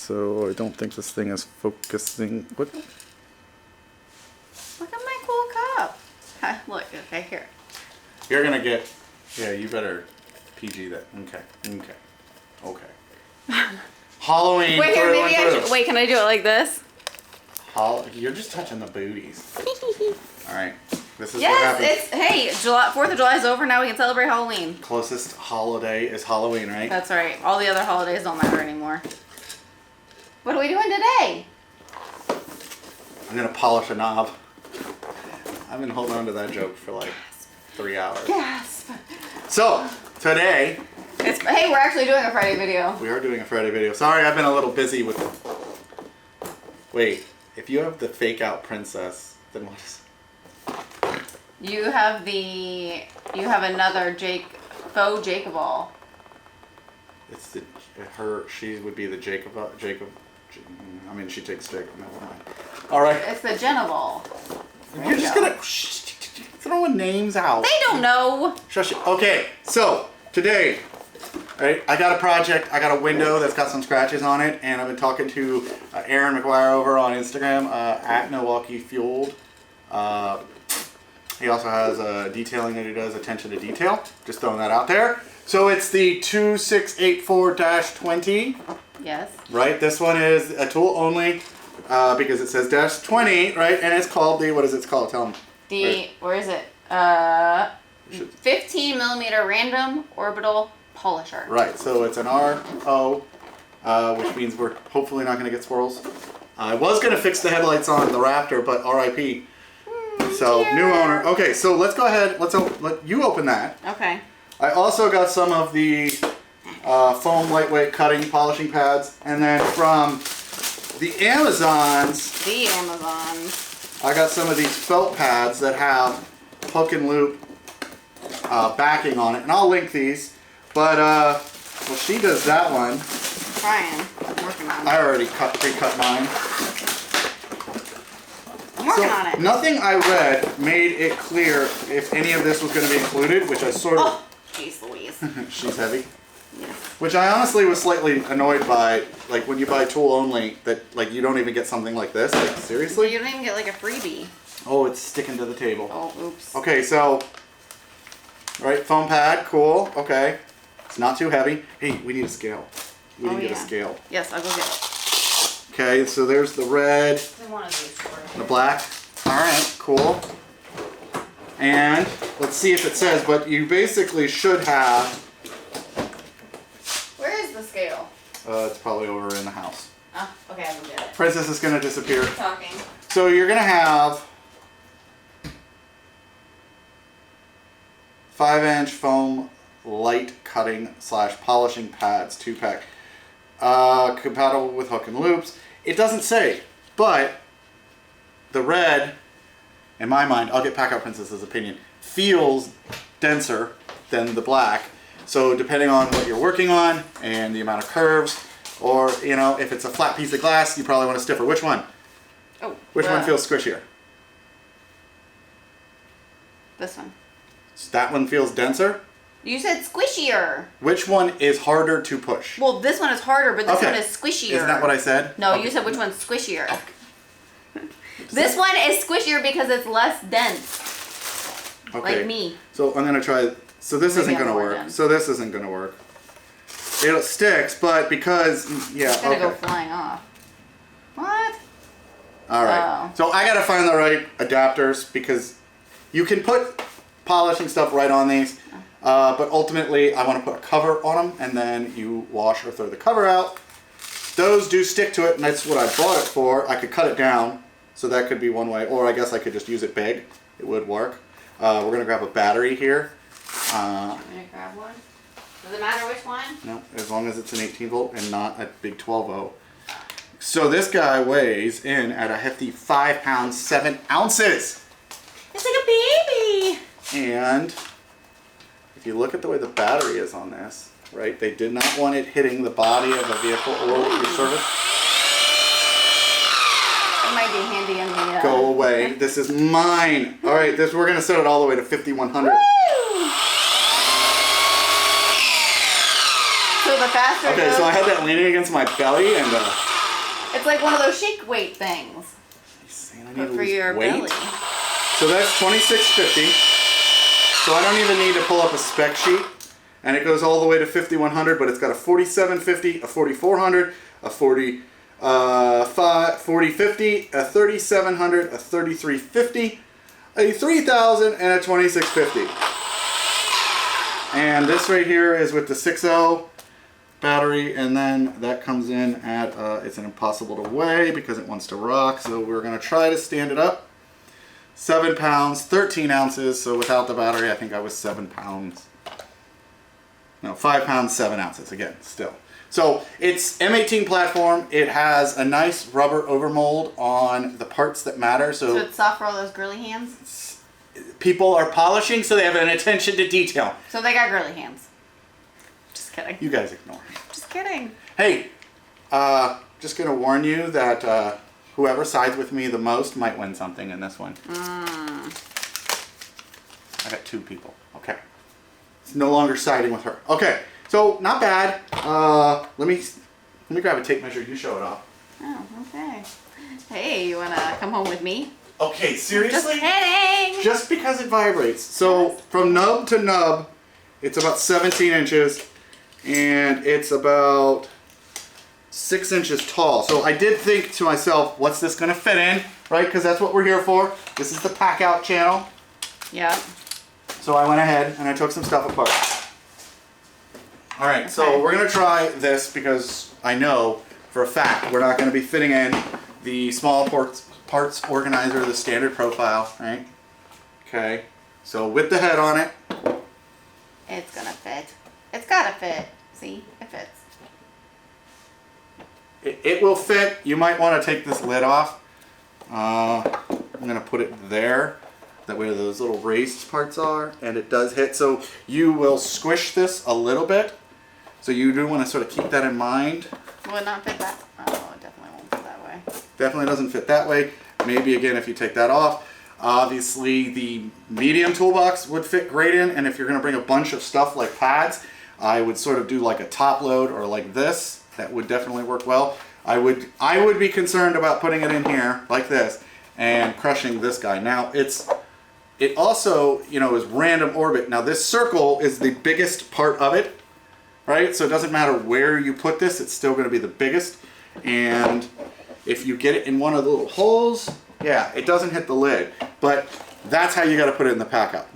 so I don't think this thing is focusing. What? Look at my cool cup. Look, okay, here. You're gonna get, yeah, you better PG that. Okay. Halloween. Wait, here, maybe I should, wait, can I do it like this? You're just touching the booties. Alright, this is what Yes, happens. it's, hey, 4th of July is over, now we can celebrate Halloween. Closest holiday is Halloween, right? That's right. All the other holidays don't matter anymore. What are we doing today? I'm gonna polish a knob. I've been holding on to that joke for like 3 hours. Gasp. So, today... Hey, we're actually doing a Friday video. We are doing a Friday video. Sorry, I've been a little busy with... Wait, if you have the fake out princess, then what is... You have another faux JakeOfALL. It's she would be the I mean, she takes Jacob, never mind. Alright. It's the JakeOfALL. You're just gonna... throwing names out. They don't know. Shush it. Okay, so, today... Right, I got a project, I got a window that's got some scratches on it, and I've been talking to Aaron McGuire over on Instagram, at Milwaukee FUEL. He also has detailing that he does, attention to detail. Just throwing that out there. So it's the 2684-20. Yes. Right, this one is a tool only, because it says -20, right, and it's called the, what is it called? Tell them. Right. Where is it? 15 millimeter Random Orbital Polisher. Right, so it's an RO, which means we're hopefully not going to get swirls. I was going to fix the headlights on the Raptor, but RIP. So, dear. new owner. Okay, so let's go ahead. Let you open that. Okay. I also got some of the foam lightweight cutting polishing pads. And then from the Amazons, I got some of these felt pads that have hook and loop backing on it. And I'll link these. But, well, she does that one. I'm trying. I'm working on it. I already pre-cut mine. I'm working on it. Nothing I read made it clear if any of this was going to be included, which I sort of... Oh, jeez Louise. She's heavy. Yes. Which I honestly was slightly annoyed by, like when you buy tool only, that like you don't even get something like this. Like, seriously? You don't even get like a freebie. Oh, it's sticking to the table. Oh, oops. Okay, so... Right, foam pad, cool, okay. It's not too heavy. Hey, we need a scale. We need to get a scale. Yes, I'll go get it. Okay, so there's the red, One of these the black. Alright, cool. And let's see if it says, but you basically should have... Where is the scale? It's probably over in the house. Oh, okay, I'll go get it. Princess is going to disappear. Keep talking. So you're going to have 5-inch foam light cutting / polishing pads, 2-pack. Compatible with hook and loops. It doesn't say, but the red, in my mind, I'll get PACKOUT Princess's opinion, feels denser than the black. So depending on what you're working on and the amount of curves, or you know, if it's a flat piece of glass, you probably want a stiffer. Which one? Oh. Which one feels squishier? This one. So that one feels denser? You said squishier. Which one is harder to push? Well, this one is harder, but this one is squishier. Isn't that what I said? No, okay. you said which one's squishier. This one is squishier because it's less dense. Okay. Like me. So I'm gonna try. So this isn't gonna work. Dense. So this isn't gonna work. It sticks, but because It's gonna go flying off. What? All right. Oh. So I gotta find the right adapters because you can put polishing stuff right on these. But ultimately, I want to put a cover on them, and then you wash or throw the cover out. Those do stick to it, and that's what I bought it for. I could cut it down, so that could be one way. Or I guess I could just use it big. It would work. We're going to grab a battery here. I'm going to grab one. Does it matter which one? No, as long as it's an 18 volt and not a big 12 volt. So this guy weighs in at a hefty 5 pounds, 7 ounces. It's like a baby. And... if you look at the way the battery is on this, right, they did not want it hitting the body of the vehicle or your service. It might be handy in the... Go away. This is mine. All right, we're going to set it all the way to 5,100. Woo! So the faster Okay, so I had that leaning against my belly, and It's like one of those shake weight things. He's saying I need But to for lose your weight. belly. So that's $26.50. So I don't even need to pull up a spec sheet. And it goes all the way to 5100, but it's got a 4750, a 4400, a 4050, a 3700, a 3350, a 3000, and a 2650. And this right here is with the 6.0 battery, and then that comes in at, it's an impossible to weigh because it wants to rock, so we're going to try to stand it up. 7 pounds, 13 ounces, so without the battery I think I was 7 pounds. No, 5 pounds, 7 ounces, again, still. So it's M18 platform. It has a nice rubber overmold on the parts that matter. So it's soft for all those girly hands? People are polishing, so they have an attention to detail. So they got girly hands. Just kidding. You guys ignore. Just kidding. Hey, just going to warn you that whoever sides with me the most might win something in this one. I got 2 people. Okay. It's no longer siding with her. Okay, so not bad. Let me grab a tape measure. You show it off. Oh, okay. Hey, you wanna come home with me? Okay, seriously? Just kidding. Just because it vibrates. So from nub to nub, it's about 17 inches, and it's about 6 inches tall. So I did think to myself, what's this gonna fit in, right? Because that's what we're here for. This is the PACKOUT channel. Yeah. So I went ahead and I took some stuff apart. All right, so we're gonna try this because I know for a fact we're not gonna be fitting in the small parts organizer, the standard profile, right? Okay, so with the head on it. It's gonna fit. It's gotta fit. See, it fits. It will fit. You might wanna take this lid off. I'm gonna put it there. That way those little raised parts are, and it does hit. So you will squish this a little bit. So you do want to sort of keep that in mind. Will it not fit that? Oh, it definitely won't fit that way. Definitely doesn't fit that way. Maybe again if you take that off. Obviously the medium toolbox would fit great in, and if you're going to bring a bunch of stuff like pads, I would sort of do like a top load or like this. That would definitely work well. I would be concerned about putting it in here like this and crushing this guy. Now it also, you know, is random orbit. Now this circle is the biggest part of it, right? So it doesn't matter where you put this, it's still going to be the biggest. And if you get it in one of the little holes, yeah, it doesn't hit the lid. But that's how you got to put it in the PACKOUT.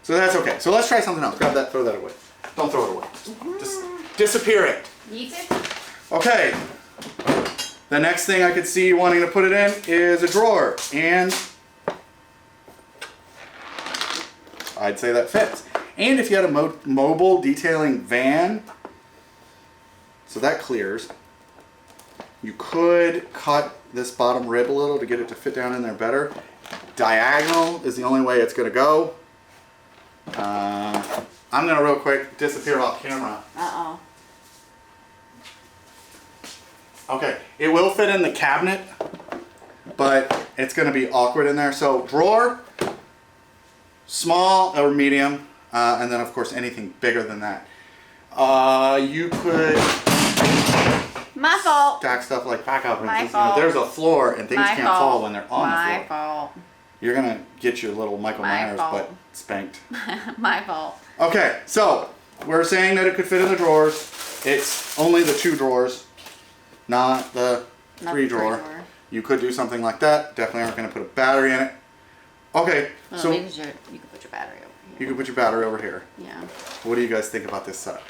So that's okay. So let's try something else. Grab that, throw that away. Don't throw it away. Just disappear it. Eat it? Okay. The next thing I could see you wanting to put it in is a drawer. And I'd say that fits. And if you had a mobile detailing van, so that clears, you could cut this bottom rib a little to get it to fit down in there better. Diagonal is the only way it's going to go. I'm going to real quick disappear off camera. Uh-oh. Okay, it will fit in the cabinet, but it's going to be awkward in there. So drawer, small or medium, and then of course anything bigger than that. You could My fault. stack stuff like PACKOUT. My You know, fault. there's a floor and things My can't fault. fall when they're on the My floor. fault. You're gonna get your little Michael My Myers fault. butt spanked. My fault. Okay, so we're saying that it could fit in the drawers. It's only the 2 drawers, not the Not 3 the drawer. 3-drawer. You could do something like that. Definitely aren't gonna put a battery in it. Okay, Well, so maybe you could put your battery over here. you can put your battery over here. Yeah. What do you guys think about this setup?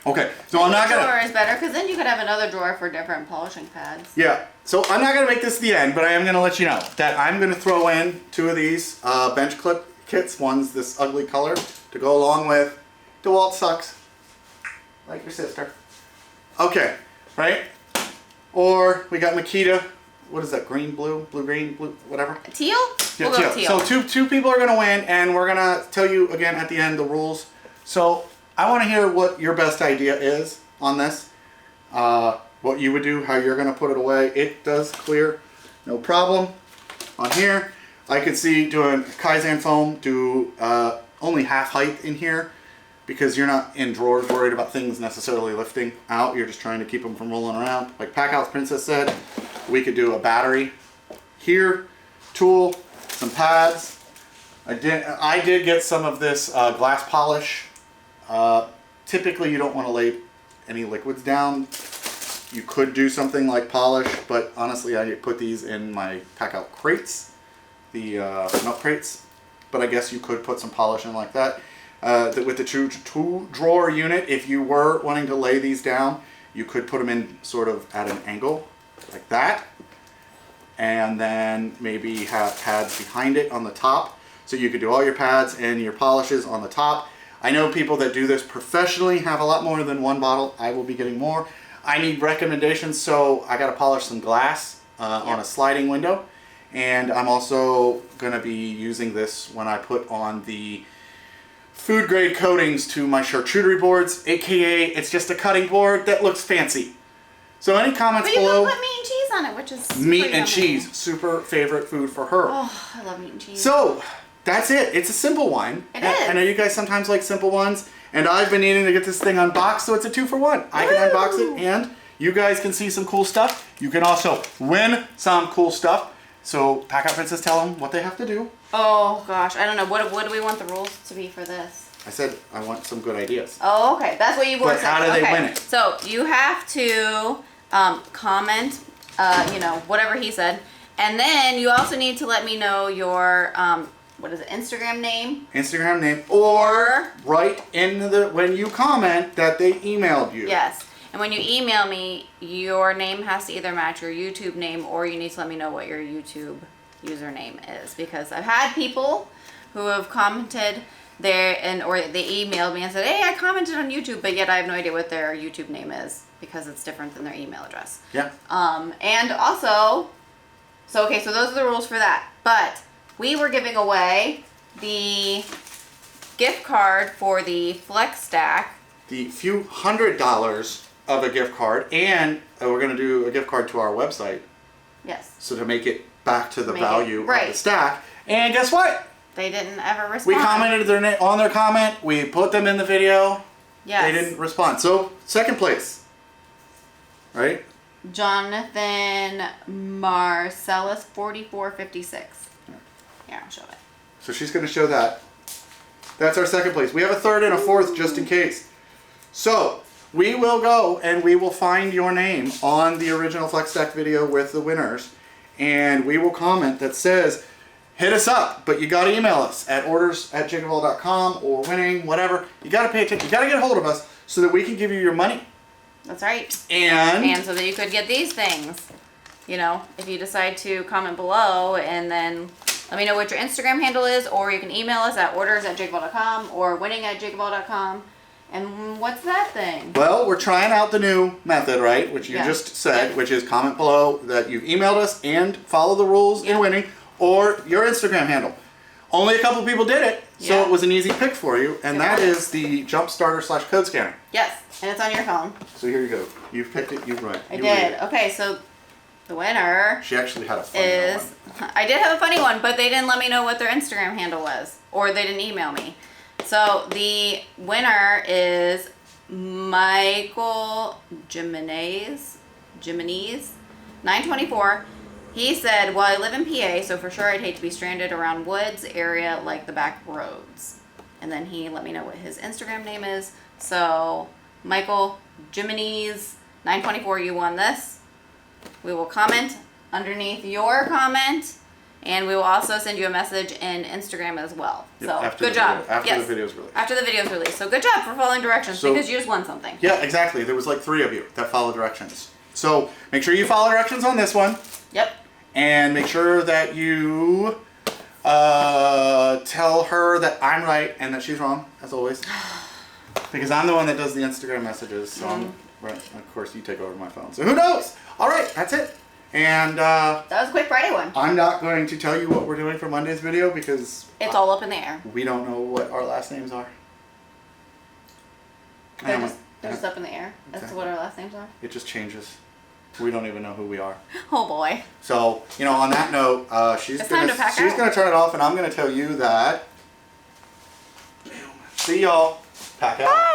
Okay, so I'm not gonna. Drawer is better because then you could have another drawer for different polishing pads. Yeah, so I'm not gonna make this the end, but I am gonna let you know that I'm gonna throw in 2 of these bench clip kits. One's this ugly color to go along with DeWalt sucks, like your sister. Okay, right? Or we got Makita. What is that? Green, blue, green, blue, whatever. Teal? Yeah, We'll go teal. So two people are gonna win, and we're gonna tell you again at the end the rules. So I want to hear what your best idea is on this. What you would do, how you're gonna put it away. It does clear, no problem. On here, I could see doing Kaizen foam, do only half height in here. because you're not in drawers worried about things necessarily lifting out. You're just trying to keep them from rolling around. Like Packout's Princess said, we could do a battery here, tool, some pads. I did get some of this glass polish. Typically, you don't want to lay any liquids down. You could do something like polish, but honestly, I put these in my Packout crates, the milk crates. But I guess you could put some polish in like that. With the two drawer unit, if you were wanting to lay these down, you could put them in sort of at an angle like that, and then maybe have pads behind it on the top, so you could do all your pads and your polishes on the top. I know people that do this professionally have a lot more than one bottle. I will be getting more. I need recommendations, so I got to polish some glass on a sliding window, and I'm also going to be using this when I put on the food grade coatings to my charcuterie boards, aka it's just a cutting board that looks fancy. So any comments below? But you can put meat and cheese on it, which is meat and yummy. cheese, super favorite food for her. Oh, I love meat and cheese. So that's it. It's a simple one. It is. I know you guys sometimes like simple ones, and I've been needing to get this thing unboxed, so it's a 2-for-1. I can unbox it, and you guys can see some cool stuff. You can also win some cool stuff. So Packout Princess, tell them what they have to do. Oh gosh, I don't know. What do we want the rules to be for this? I said I want some good ideas. Oh, okay. That's what you were saying. But how do they win it? So you have to comment, you know, whatever he said, and then you also need to let me know your what is it, Instagram name? Instagram name, or write in the when you comment that they emailed you. Yes. And when you email me, your name has to either match your YouTube name, or you need to let me know what your YouTube username is, because I've had people who have commented there or they emailed me and said, hey, I commented on YouTube, but yet I have no idea what their YouTube name is because it's different than their email address. Yeah. And also, so those are the rules for that. But we were giving away the gift card for the Flex Stack. The few $100s of a gift card, and we're going to do a gift card to our website. Yes. So to make it back to the value of the stack. And guess what? They didn't ever respond. We commented their name on their comment. We put them in the video. Yes. They didn't respond. So second place, right? Jonathan Marcellus 4456. Yeah, I'll show it. So she's going to show that. That's our second place. We have a third and a fourth just in case. So we will go and we will find your name on the original Flex Stack video with the winners, and we will comment that says, hit us up, but you got to email us at orders@JakeOfALL.com or winning, whatever. You got to pay attention. You got to get a hold of us so that we can give you your money. That's right. And so that you could get these things. You know, if you decide to comment below, and then let me know what your Instagram handle is, or you can email us at orders@JakeOfALL.com or winning@JakeOfALL.com. And what's that thing? Well, we're trying out the new method, right? Which you just said, which is comment below that you've emailed us and follow the rules in winning, or your Instagram handle. Only a couple people did it, so it was an easy pick for you, and that is the Jump Starter / code scanner. Yes, and it's on your phone. So here you go. You've picked it. You've right. I did. Okay, so the winner. She actually had a funny one. I did have a funny one, but they didn't let me know what their Instagram handle was, or they didn't email me. So the winner is Michael Jimenez 924. He said, well, I live in PA, so for sure I'd hate to be stranded around woods area like the back roads. And then he let me know what his Instagram name is. So Michael Jimenez 924, you won this. We will comment underneath your comment, and we will also send you a message in Instagram as well. So good job. After the video's released. After the video's released. So good job for following directions, because you just won something. Yeah, exactly. There was like 3 of you that follow directions. So make sure you follow directions on this one. Yep. And make sure that you tell her that I'm right and that she's wrong, as always. Because I'm the one that does the Instagram messages. So I'm right. Of course, you take over my phone. So who knows? All right, that's it. And that was a quick Friday one. I'm not going to tell you what we're doing for Monday's video because it's all up in the air. We don't know what our last names are. They're just up in the air. That's what our last names are. It just changes. We don't even know who we are. Oh boy. So, you know, on that note, she's gonna turn it off, and I'm gonna tell you that. See y'all. Pack out.